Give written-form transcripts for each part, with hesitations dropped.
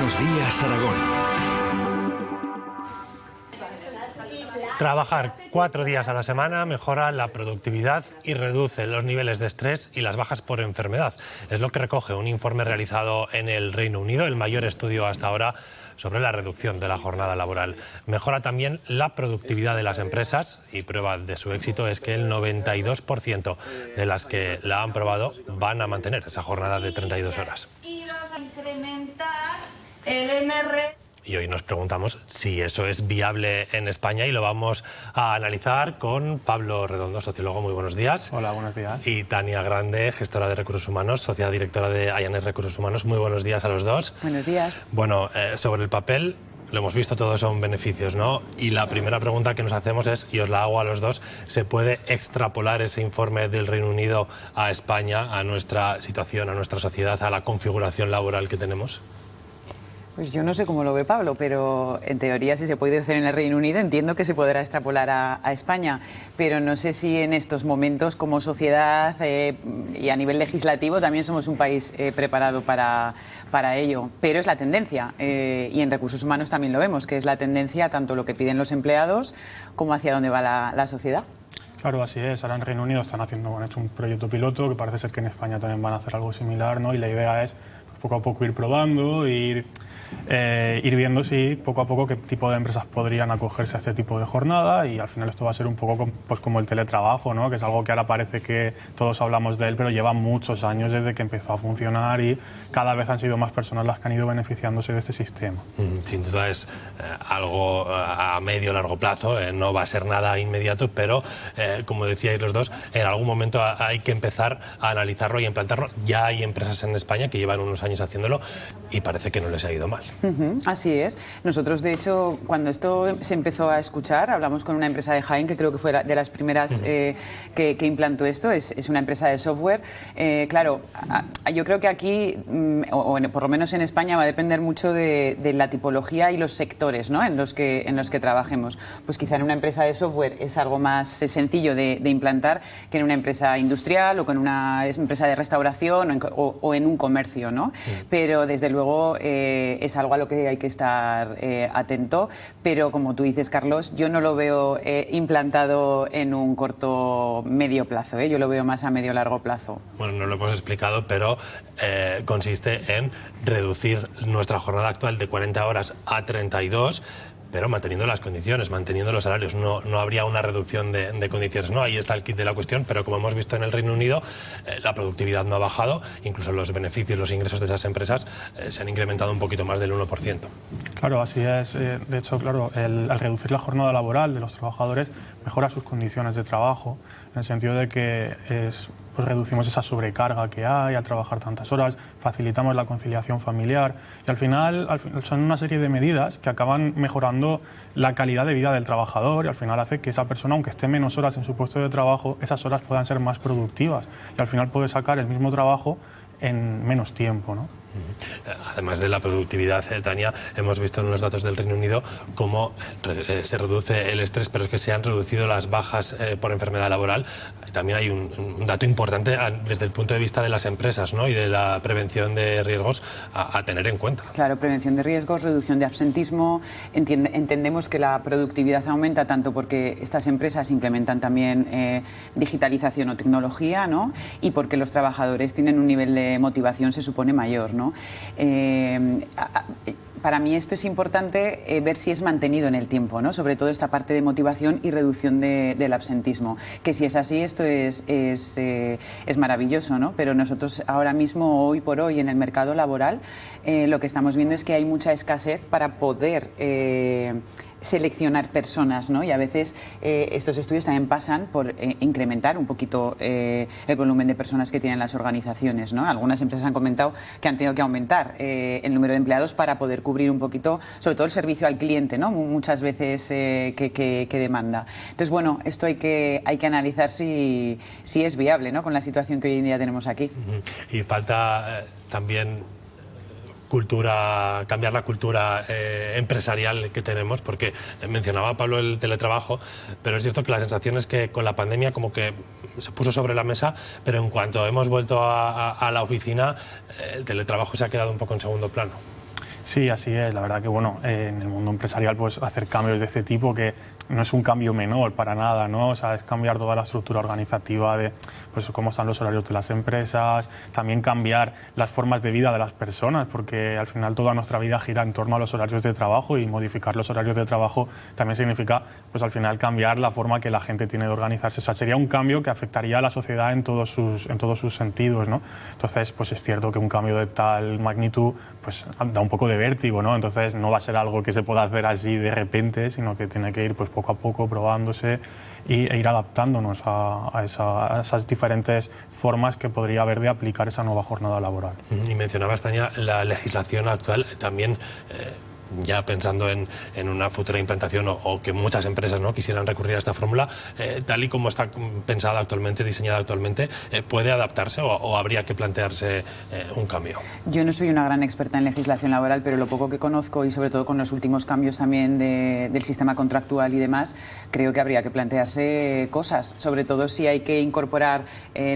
Buenos Días, Aragón. Trabajar 4 días a la semana mejora la productividad y reduce los niveles de estrés y las bajas por enfermedad. Es lo que recoge un informe realizado en el Reino Unido, el mayor estudio hasta ahora sobre la reducción de la jornada laboral. Mejora también la productividad de las empresas y prueba de su éxito es que el 92% de las que la han probado van a mantener esa jornada de 32 horas. Y vamos a incrementar el MR. Y hoy nos preguntamos si eso es viable en España y lo vamos a analizar con Pablo Redondo, sociólogo. Muy buenos días. Hola, buenos días. Y Tania Grande, gestora de recursos humanos, socia directora de Ayanes Recursos Humanos. Muy buenos días a los dos. Buenos días. Bueno, sobre el papel, lo hemos visto, todos son beneficios, ¿no? Y la primera pregunta que nos hacemos es, y os la hago a los dos, ¿se puede extrapolar ese informe del Reino Unido a España, a nuestra situación, a nuestra sociedad, a la configuración laboral que tenemos? Pues yo no sé cómo lo ve Pablo, pero en teoría si se puede hacer en el Reino Unido entiendo que se podrá extrapolar a España, pero no sé si en estos momentos como sociedad y a nivel legislativo también somos un país preparado para ello, pero es la tendencia y en recursos humanos también lo vemos, que es la tendencia tanto lo que piden los empleados como hacia dónde va la sociedad. Claro, así es. Ahora en Reino Unido han hecho un proyecto piloto que parece ser que en España también van a hacer algo similar, ¿no? Y la idea es pues, poco a poco ir probando, ir viendo si poco a poco qué tipo de empresas podrían acogerse a este tipo de jornada y al final esto va a ser un poco pues, como el teletrabajo, ¿no? Que es algo que ahora parece que todos hablamos de él, pero lleva muchos años desde que empezó a funcionar y cada vez han sido más personas las que han ido beneficiándose de este sistema. Sin duda es algo a medio o largo plazo, no va a ser nada inmediato, pero como decíais los dos, en algún momento hay que empezar a analizarlo y a implantarlo. Ya hay empresas en España que llevan unos años haciéndolo y parece que no les ha ido mal. Así es. Nosotros, de hecho, cuando esto se empezó a escuchar, hablamos con una empresa de Jaén, que creo que fue de las primeras que implantó esto, es una empresa de software. Claro, yo creo que aquí, o por lo menos en España, va a depender mucho de la tipología y los sectores, ¿no? en los que trabajemos. Pues quizá en una empresa de software es algo más sencillo de implantar que en una empresa industrial o con una empresa de restauración o en un comercio, ¿no? Pero desde luego es algo a lo que hay que estar atento, pero como tú dices, Carlos, yo no lo veo implantado en un corto medio plazo, yo lo veo más a medio largo plazo. Bueno, no lo hemos explicado, pero consiste en reducir nuestra jornada actual de 40 horas a 32, pero manteniendo las condiciones, manteniendo los salarios. No habría una reducción de condiciones. No, ahí está el kit de la cuestión, pero como hemos visto en el Reino Unido, la productividad no ha bajado, incluso los beneficios, los ingresos de esas empresas se han incrementado un poquito más del 1%. Claro, así es. De hecho, claro, al reducir la jornada laboral de los trabajadores, mejora sus condiciones de trabajo, en el sentido de que pues reducimos esa sobrecarga que hay al trabajar tantas horas, facilitamos la conciliación familiar y al final son una serie de medidas que acaban mejorando la calidad de vida del trabajador y al final hace que esa persona, aunque esté menos horas en su puesto de trabajo, esas horas puedan ser más productivas y al final puede sacar el mismo trabajo en menos tiempo, ¿no? Además de la productividad, Tania, hemos visto en los datos del Reino Unido cómo se reduce el estrés, pero es que se han reducido las bajas por enfermedad laboral. También hay un dato importante desde el punto de vista de las empresas, ¿no? Y de la prevención de riesgos a tener en cuenta. Claro, prevención de riesgos, reducción de absentismo. Entendemos que la productividad aumenta tanto porque estas empresas implementan también digitalización o tecnología, ¿no? Y porque los trabajadores tienen un nivel de motivación, se supone, mayor, ¿no? Para mí esto es importante ver si es mantenido en el tiempo, ¿no? Sobre todo esta parte de motivación y reducción del absentismo. Que si es así, esto es maravilloso, ¿no? Pero nosotros ahora mismo, hoy por hoy, en el mercado laboral, lo que estamos viendo es que hay mucha escasez para poder seleccionar personas, ¿no? Y a veces estos estudios también pasan por incrementar un poquito el volumen de personas que tienen las organizaciones, ¿no? Algunas empresas han comentado que han tenido que aumentar el número de empleados para poder cubrir un poquito, sobre todo el servicio al cliente, ¿no? Muchas veces que demanda. Entonces, bueno, esto hay que analizar si es viable, ¿no? Con la situación que hoy en día tenemos aquí. Y falta también cambiar la cultura empresarial que tenemos, porque mencionaba Pablo el teletrabajo, pero es cierto que la sensación es que con la pandemia como que se puso sobre la mesa, pero en cuanto hemos vuelto a la oficina, el teletrabajo se ha quedado un poco en segundo plano. Sí, así es. La verdad que bueno, en el mundo empresarial pues hacer cambios de este tipo que no es un cambio menor para nada, ¿no? O sea, es cambiar toda la estructura organizativa de pues cómo están los horarios de las empresas, también cambiar las formas de vida de las personas, porque al final toda nuestra vida gira en torno a los horarios de trabajo y modificar los horarios de trabajo también significa pues al final cambiar la forma que la gente tiene de organizarse. O sea, sería un cambio que afectaría a la sociedad en todos sus sentidos, ¿no? Entonces, pues es cierto que un cambio de tal magnitud pues da un poco de vértigo, ¿no? Entonces no va a ser algo que se pueda hacer así de repente, sino que tiene que ir pues poco a poco probándose e ir adaptándonos a esas diferentes formas que podría haber de aplicar esa nueva jornada laboral. Y mencionabas, Tania, la legislación actual también. Ya pensando en una futura implantación o que muchas empresas no quisieran recurrir a esta fórmula, tal y como está pensada actualmente, diseñada actualmente, ¿puede adaptarse o habría que plantearse un cambio? Yo no soy una gran experta en legislación laboral, pero lo poco que conozco y sobre todo con los últimos cambios también del sistema contractual y demás, creo que habría que plantearse cosas, sobre todo si hay que incorporar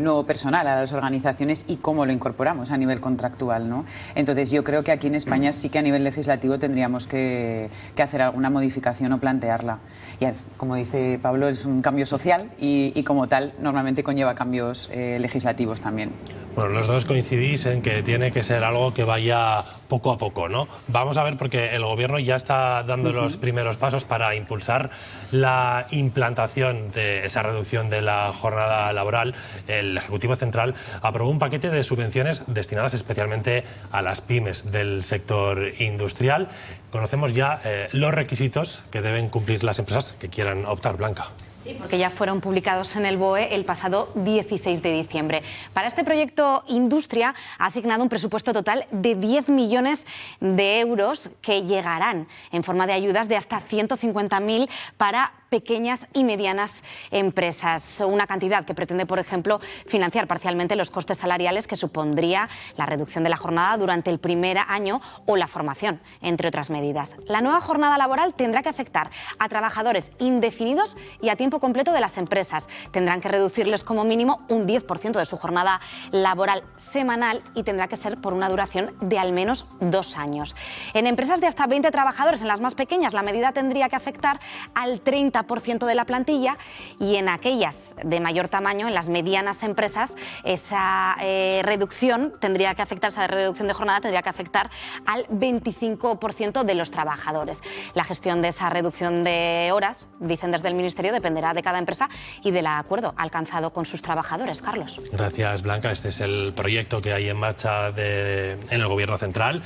nuevo personal a las organizaciones y cómo lo incorporamos a nivel contractual, ¿no? Entonces yo creo que aquí en España sí que a nivel legislativo tendríamos que hacer alguna modificación o plantearla. Y como dice Pablo, es un cambio social y como tal normalmente conlleva cambios legislativos también. Bueno, los dos coincidís en que tiene que ser algo que vaya poco a poco, ¿no? Vamos a ver, porque el Gobierno ya está dando los primeros pasos para impulsar la implantación de esa reducción de la jornada laboral. El Ejecutivo Central aprobó un paquete de subvenciones destinadas especialmente a las pymes del sector industrial. Conocemos ya los requisitos que deben cumplir las empresas que quieran optar, Blanca. Sí, porque ya fueron publicados en el BOE el pasado 16 de diciembre. Para este proyecto, Industria ha asignado un presupuesto total de 10 millones de euros que llegarán en forma de ayudas de hasta 150.000 para pequeñas y medianas empresas. Una cantidad que pretende, por ejemplo, financiar parcialmente los costes salariales que supondría la reducción de la jornada durante el primer año o la formación, entre otras medidas. La nueva jornada laboral tendrá que afectar a trabajadores indefinidos y a tiempo completo de las empresas. Tendrán que reducirles como mínimo un 10% de su jornada laboral semanal y tendrá que ser por una duración de al menos 2 años. En empresas de hasta 20 trabajadores, en las más pequeñas, la medida tendría que afectar al 30% de la plantilla y en aquellas de mayor tamaño, en las medianas empresas, esa reducción tendría que afectar, esa reducción de jornada tendría que afectar al 25% de los trabajadores. La gestión de esa reducción de horas, dicen desde el Ministerio, dependerá de cada empresa y del acuerdo alcanzado con sus trabajadores. Carlos. Gracias, Blanca. Este es el proyecto que hay en marcha en el Gobierno Central.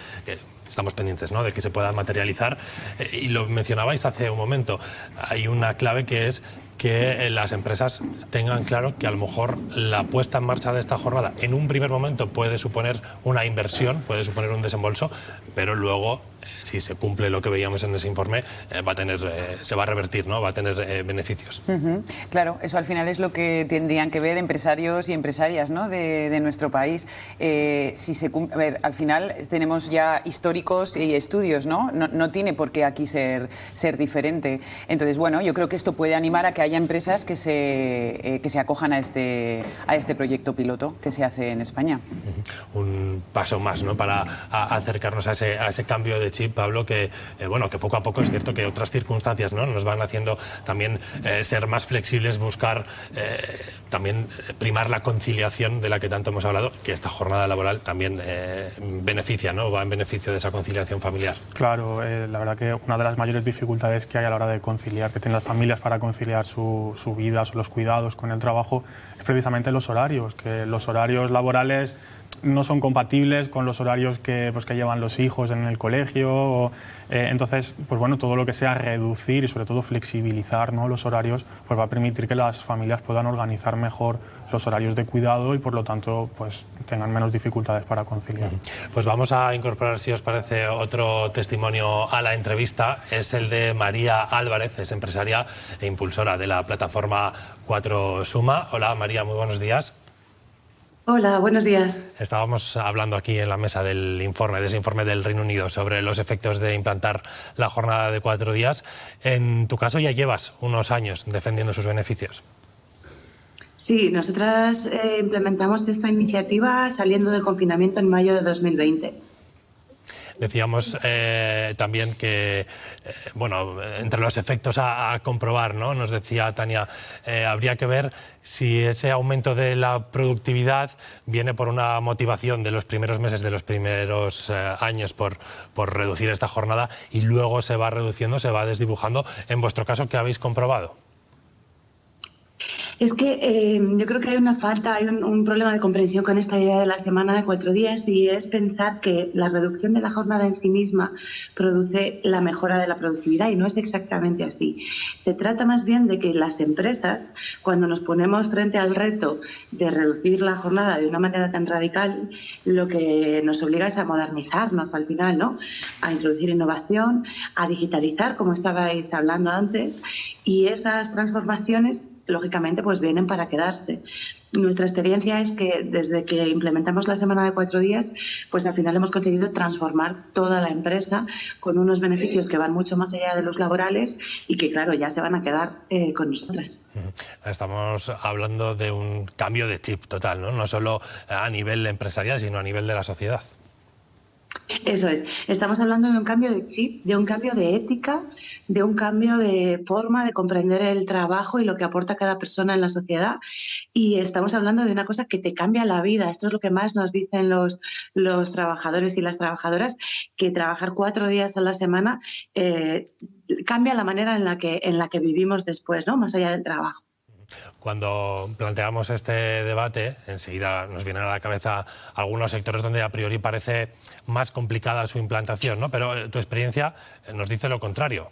Estamos pendientes, ¿no?, de que se pueda materializar. Y lo mencionabais hace un momento. Hay una clave que es que las empresas tengan claro que a lo mejor la puesta en marcha de esta jornada en un primer momento puede suponer una inversión, puede suponer un desembolso, pero luego, si se cumple lo que veíamos en ese informe, se va a revertir, ¿no?, va a tener beneficios. Claro, eso al final es lo que tendrían que ver empresarios y empresarias, ¿no?, de nuestro país. Si se cumple, a ver, al final tenemos ya históricos y estudios, ¿no? No tiene por qué aquí ser diferente. Entonces, bueno, yo creo que esto puede animar a que haya empresas que se acojan a este proyecto piloto que se hace en España. Un paso más, ¿no?, para acercarnos a ese cambio de chip, Pablo, que poco a poco es cierto que otras circunstancias, ¿no?, nos van haciendo también ser más flexibles, buscar también primar la conciliación de la que tanto hemos hablado, que esta jornada laboral también beneficia, ¿no?, va en beneficio de esa conciliación familiar. Claro, la verdad que una de las mayores dificultades que hay a la hora de conciliar, que tienen las familias para conciliar su vida, los cuidados con el trabajo, es precisamente los horarios, que los horarios laborales no son compatibles con los horarios que llevan los hijos en el colegio. Entonces, pues bueno, todo lo que sea reducir y sobre todo flexibilizar, ¿no?, los horarios, pues va a permitir que las familias puedan organizar mejor los horarios de cuidado y por lo tanto pues tengan menos dificultades para conciliar. Pues vamos a incorporar, si os parece, otro testimonio a la entrevista. Es el de María Álvarez, es empresaria e impulsora de la plataforma 4Suma. Hola María, muy buenos días. Hola, buenos días. Estábamos hablando aquí en la mesa de ese informe del Reino Unido sobre los efectos de implantar la jornada de 4 días. En tu caso ya llevas unos años defendiendo sus beneficios. Sí, nosotras implementamos esta iniciativa saliendo del confinamiento en mayo de 2020. Decíamos también que, bueno, entre los efectos a comprobar, ¿no? Nos decía Tania, habría que ver si ese aumento de la productividad viene por una motivación de los primeros meses, de los primeros años por reducir esta jornada y luego se va reduciendo, se va desdibujando. En vuestro caso, ¿qué habéis comprobado? Es que yo creo que hay una falta, hay un problema de comprensión con esta idea de la semana de 4 días, y es pensar que la reducción de la jornada en sí misma produce la mejora de la productividad, y no es exactamente así. Se trata más bien de que las empresas, cuando nos ponemos frente al reto de reducir la jornada de una manera tan radical, lo que nos obliga es a modernizarnos al final, ¿no? A introducir innovación, a digitalizar, como estabais hablando antes, y esas transformaciones lógicamente pues vienen para quedarse. Nuestra experiencia es que desde que implementamos la semana de 4 días, pues al final hemos conseguido transformar toda la empresa con unos beneficios que van mucho más allá de los laborales y que, claro, ya se van a quedar con nosotras. Estamos hablando de un cambio de chip total, ¿no? No solo a nivel empresarial, sino a nivel de la sociedad. Eso es. Estamos hablando de un cambio de chip, de un cambio de ética, de un cambio de forma de comprender el trabajo y lo que aporta cada persona en la sociedad. Y estamos hablando de una cosa que te cambia la vida. Esto es lo que más nos dicen los trabajadores y las trabajadoras, que trabajar 4 días a la semana cambia la manera en la que vivimos después, ¿no? Más allá del trabajo. Cuando planteamos este debate, enseguida nos vienen a la cabeza algunos sectores donde a priori parece más complicada su implantación, ¿no? Pero tu experiencia nos dice lo contrario.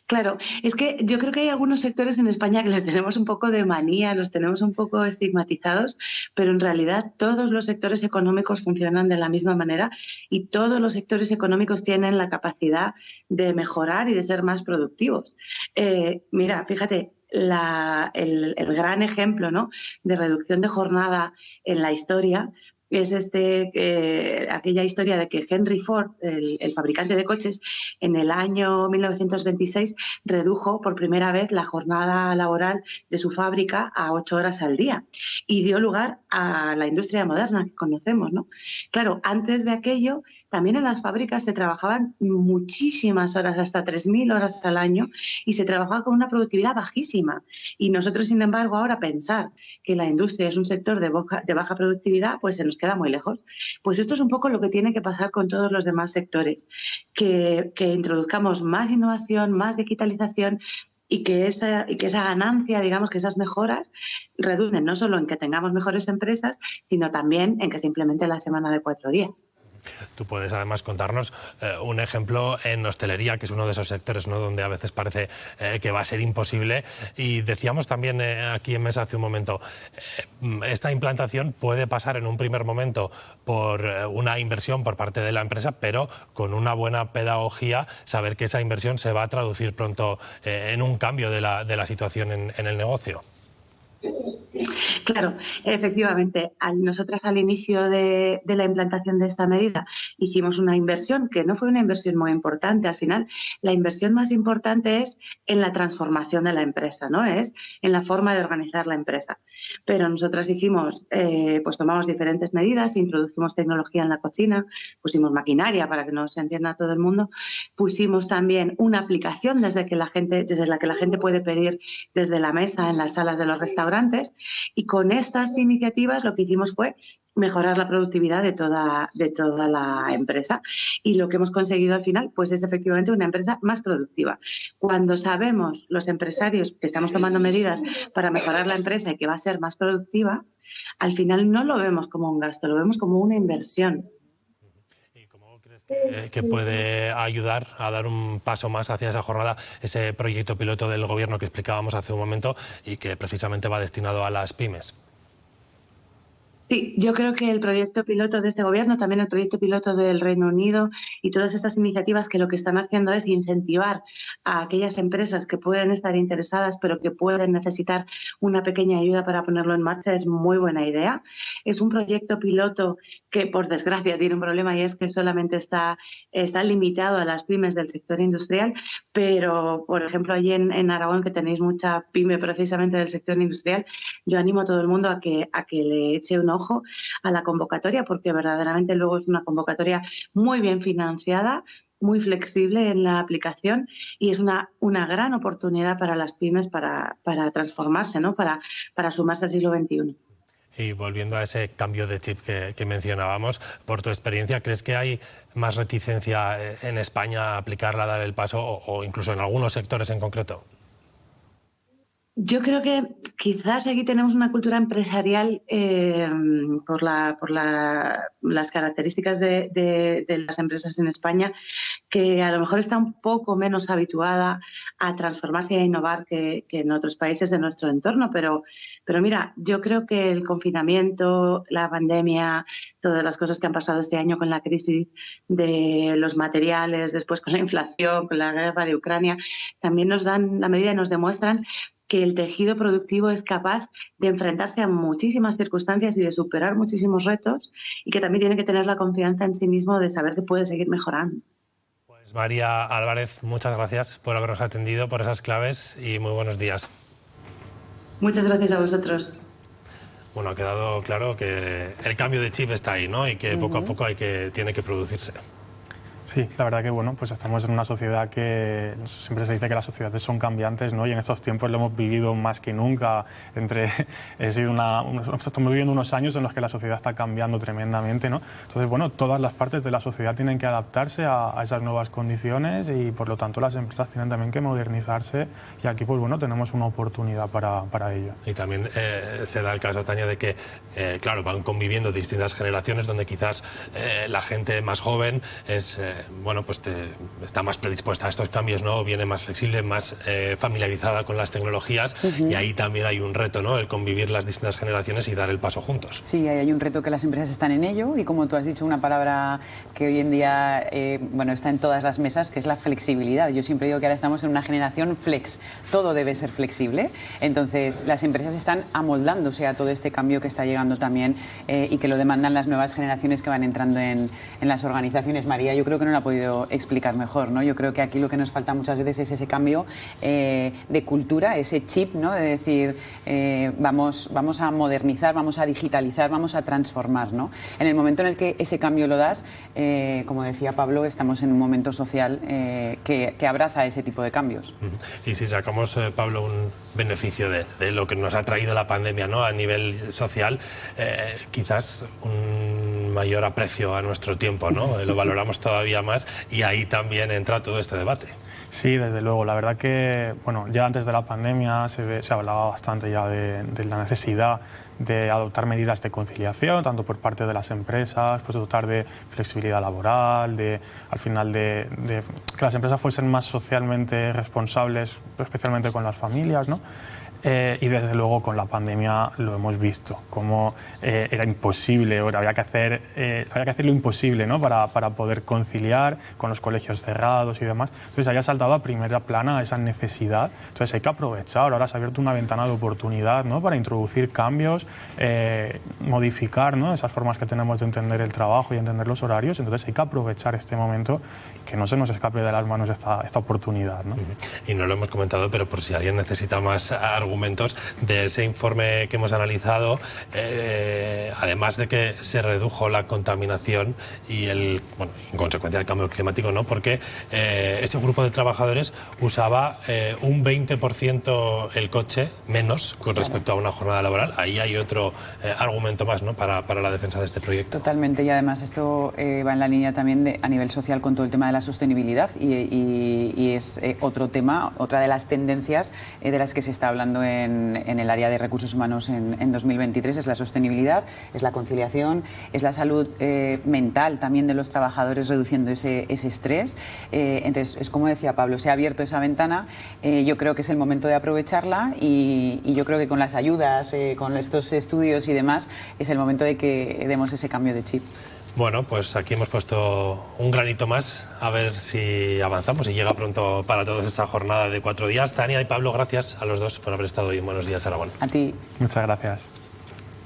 Claro, es que yo creo que hay algunos sectores en España que les tenemos un poco de manía, los tenemos un poco estigmatizados, pero en realidad todos los sectores económicos funcionan de la misma manera y todos los sectores económicos tienen la capacidad de mejorar y de ser más productivos. Mira, fíjate, el gran ejemplo, ¿no?, de reducción de jornada en la historia es aquella historia de que Henry Ford, el fabricante de coches, en el año 1926 redujo por primera vez la jornada laboral de su fábrica a 8 horas al día y dio lugar a la industria moderna que conocemos, ¿no? Claro, antes de aquello también en las fábricas se trabajaban muchísimas horas, hasta 3.000 horas al año, y se trabajaba con una productividad bajísima. Y nosotros, sin embargo, ahora pensar que la industria es un sector de baja productividad, pues se nos queda muy lejos. Pues esto es un poco lo que tiene que pasar con todos los demás sectores, que introduzcamos más innovación, más digitalización, y que esa ganancia, digamos, que esas mejoras redunden no solo en que tengamos mejores empresas, sino también en que se implemente la semana de 4 días. Tú puedes además contarnos un ejemplo en hostelería, que es uno de esos sectores, ¿no?, donde a veces parece que va a ser imposible. Y decíamos también aquí en mesa hace un momento, esta implantación puede pasar en un primer momento por una inversión por parte de la empresa, pero con una buena pedagogía, saber que esa inversión se va a traducir pronto en un cambio de la situación en el negocio. Claro, efectivamente. Nosotras al inicio de la implantación de esta medida hicimos una inversión que no fue una inversión muy importante. Al final, la inversión más importante es en la transformación de la empresa, ¿no? Es en la forma de organizar la empresa. Pero nosotras hicimos, pues tomamos diferentes medidas, introdujimos tecnología en la cocina, pusimos maquinaria para que no se entienda todo el mundo, pusimos también una aplicación desde la que la gente puede pedir desde la mesa en las salas de los restaurantes, y con estas iniciativas lo que hicimos fue mejorar la productividad de toda la empresa, y lo que hemos conseguido al final pues es efectivamente una empresa más productiva. Cuando sabemos los empresarios que estamos tomando medidas para mejorar la empresa y que va a ser más productiva, al final no lo vemos como un gasto, lo vemos como una inversión. ¿Y cómo crees que puede ayudar a dar un paso más hacia esa jornada ese proyecto piloto del Gobierno que explicábamos hace un momento y que precisamente va destinado a las pymes? Sí, yo creo que el proyecto piloto de este Gobierno, también el proyecto piloto del Reino Unido y todas estas iniciativas que lo que están haciendo es incentivar a aquellas empresas que pueden estar interesadas pero que pueden necesitar una pequeña ayuda para ponerlo en marcha, es muy buena idea. Es un proyecto piloto que, por desgracia, tiene un problema, y es que solamente está limitado a las pymes del sector industrial, pero, por ejemplo, allí en Aragón, que tenéis mucha pyme precisamente del sector industrial, yo animo a todo el mundo a que le eche un ojo ojo a la convocatoria, porque verdaderamente luego es una convocatoria muy bien financiada, muy flexible en la aplicación y es una gran oportunidad para las pymes para transformarse, ¿no? Para sumarse al siglo XXI. Y volviendo a ese cambio de chip que mencionábamos, por tu experiencia, ¿crees que hay más reticencia en España a aplicarla, a dar el paso, o incluso en algunos sectores en concreto? Yo creo que quizás aquí tenemos una cultura empresarial por las características de las empresas en España, que a lo mejor está un poco menos habituada a transformarse y a innovar que en otros países de nuestro entorno. Pero mira, yo creo que el confinamiento, la pandemia, todas las cosas que han pasado este año con la crisis de los materiales, después con la inflación, con la guerra de Ucrania, también nos dan la medida y nos demuestran que el tejido productivo es capaz de enfrentarse a muchísimas circunstancias y de superar muchísimos retos, y que también tiene que tener la confianza en sí mismo de saber que puede seguir mejorando. Pues María Álvarez, muchas gracias por habernos atendido, por esas claves, y muy buenos días. Muchas gracias a vosotros. Bueno, ha quedado claro que el cambio de chip está ahí, ¿no? Y que poco a poco tiene que producirse. Sí, la verdad que bueno, pues estamos en una sociedad que siempre se dice que las sociedades son cambiantes, ¿no? Y en estos tiempos lo hemos vivido más que nunca. Estamos viviendo unos años en los que la sociedad está cambiando tremendamente, ¿no? Entonces, bueno, todas las partes de la sociedad tienen que adaptarse a esas nuevas condiciones y, por lo tanto, las empresas tienen también que modernizarse, y aquí, pues bueno, tenemos una oportunidad para ello. Y también se da el caso, Tania, de que, claro, van conviviendo distintas generaciones donde quizás la gente más joven es... bueno, pues está más predispuesta a estos cambios, ¿no? Viene más flexible, más familiarizada con las tecnologías, y ahí también hay un reto, ¿no? El convivir las distintas generaciones y dar el paso juntos. Sí, hay un reto que las empresas están en ello, y como tú has dicho, una palabra que hoy en día bueno, está en todas las mesas, que es la flexibilidad. Yo siempre digo que ahora estamos en una generación flex, todo debe ser flexible, entonces las empresas están amoldándose a todo este cambio que está llegando también y que lo demandan las nuevas generaciones que van entrando en las organizaciones. María, yo creo que no lo ha podido explicar mejor, ¿no? Yo creo que aquí lo que nos falta muchas veces es ese cambio de cultura, ese chip, ¿no? De decir, vamos a modernizar, vamos a digitalizar, vamos a transformar, ¿no? En el momento en el que ese cambio lo das, como decía Pablo, estamos en un momento social que abraza ese tipo de cambios. Y si sacamos, Pablo, un beneficio de lo que nos ha traído la pandemia, ¿no? A nivel social, quizás un mayor aprecio a nuestro tiempo, ¿no? Lo valoramos todavía más, y ahí también entra todo este debate. Sí, desde luego. La verdad que, bueno, ya antes de la pandemia se hablaba bastante ya de la necesidad de adoptar medidas de conciliación, tanto por parte de las empresas, pues dotar de flexibilidad laboral, al final de que las empresas fuesen más socialmente responsables, especialmente con las familias, ¿no? Y desde luego con la pandemia lo hemos visto, cómo era imposible, había que hacer lo imposible, ¿no? para poder conciliar con los colegios cerrados y demás. Entonces haya saltado a primera plana esa necesidad. Entonces hay que aprovechar, ahora se ha abierto una ventana de oportunidad, ¿no? Para introducir cambios, modificar, ¿no? Esas formas que tenemos de entender el trabajo y entender los horarios. Entonces hay que aprovechar este momento, que no se nos escape de las manos esta oportunidad, ¿no? Y no lo hemos comentado, pero por si alguien necesita más argumentos de ese informe que hemos analizado, además de que se redujo la contaminación y en consecuencia el cambio climático, ¿no? Porque ese grupo de trabajadores usaba un 20% el coche menos con respecto a una jornada laboral. Ahí hay otro argumento más, ¿no? para la defensa de este proyecto. Totalmente, y además esto va en la línea también a nivel social con todo el tema de la sostenibilidad, y es otro tema, otra de las tendencias de las que se está hablando en el área de recursos humanos en 2023, es la sostenibilidad, es la conciliación, es la salud mental también de los trabajadores, reduciendo ese estrés. Entonces, es como decía Pablo, se ha abierto esa ventana, yo creo que es el momento de aprovecharla, y yo creo que con las ayudas, con estos estudios y demás, es el momento de que demos ese cambio de chip. Bueno, pues aquí hemos puesto un granito más, a ver si avanzamos y llega pronto para todos esa jornada de 4 días. Tania y Pablo, gracias a los dos por haber estado hoy en Buenos Días, Aragón. A ti. Muchas gracias.